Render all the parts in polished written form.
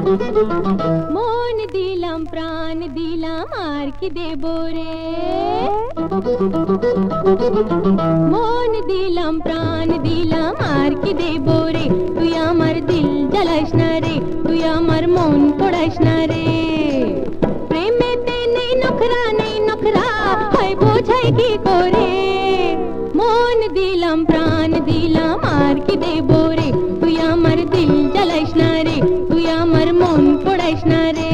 মন দিলাম প্রাণ দিলাম আর কি দেব রে, মন দিলাম প্রাণ দিলাম আর কি দেব রে, তুই আমার দিল জ্বালাস না রে, তুই আমার মন পড়াস না রে। প্রেমেতে নেই নখরা হয় বোঝাই কি করে, মন দিলাম প্রাণ দিলাম আর কি দেব রে, তুই আমার দিল জ্বালাস না রে, তুই আমার মন পড়াইস না রে।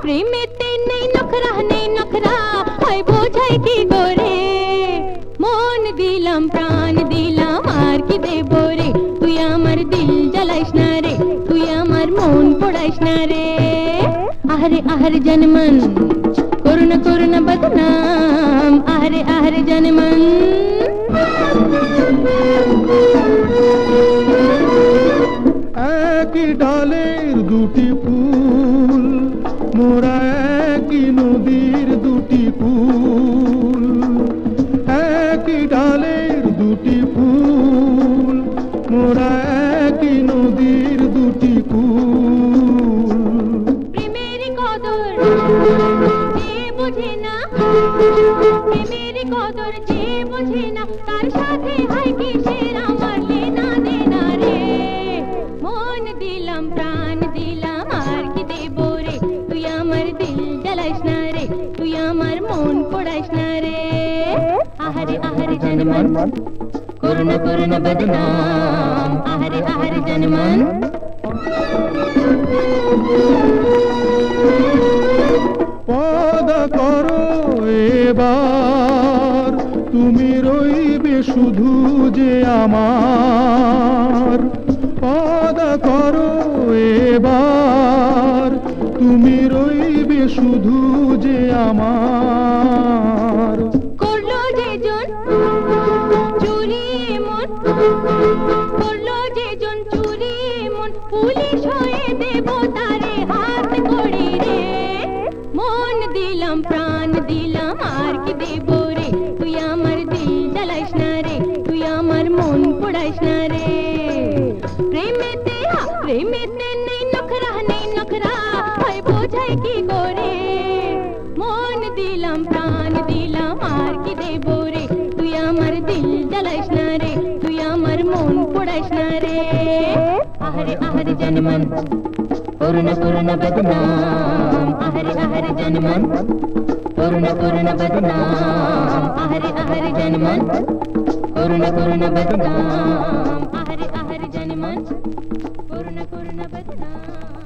প্রেমেতে নেই নখরা হয় বোঝাই কি করে, মন দিলাম প্রাণ দিলাম আর কি দেব রে, তুই আমার দিল জ্বালাইস না রে, তুই আমার মন পড়াইস না রে। আহরে আহরে জনমন করুণা বদনাম, আহরে আহরে জনমন। একই ডালের দুটি ফুল, মোরা একই নদীর দুটি ফুল, একই ডালের দুটি ফুল, মোরা একই নদীর দুটি ফুল। প্রেমের কদর যে বোঝে না, প্রেমের কদর যে বোঝে না, তার সাথে হয় কিসের আমার লেনা দেনা রে। মন দিলাম প্রাণ দিলাম আর কি দেব রে, তুই আমার দিল জ্বালাইস না রে, তুই আমার মন পড়াইস না রে। আহরে আহরে জনমন করুণা বদনাম, আহরে আহরে জনমন। পদ করো এবার, তুমি রইবে শুধু যে আমার। পদ করো এবার, তুমি রইবে শুধু যে আমার। করলো যে জন চুরি মন, করলো যে জন চুরি মন, পুলিশ হয়ে দেব তারে হাত করি রে। মন দিলাম প্রাণ দিলাম আর কি দেব রে, তুই আমার দিল জ্বালাইস না রে, তুই আমার মন পড়াইস না রে। প্রেমেতে নেই নখরা হয় বোঝাই কি করে, মন দিলাম প্রাণ দিলাম আর কি দেব রে, তুই আমার দিল জ্বালাইস না রে, তুই আমার মন পড়াইস না রে। আহরে আহরে জনমন করুণা বদনাম, আহরে আহরে জনমন করুণা বদনাম, আহরে আহরে জনমন করুণা বদনাম, আহরে আহরে জনমন করুণা বদনাম।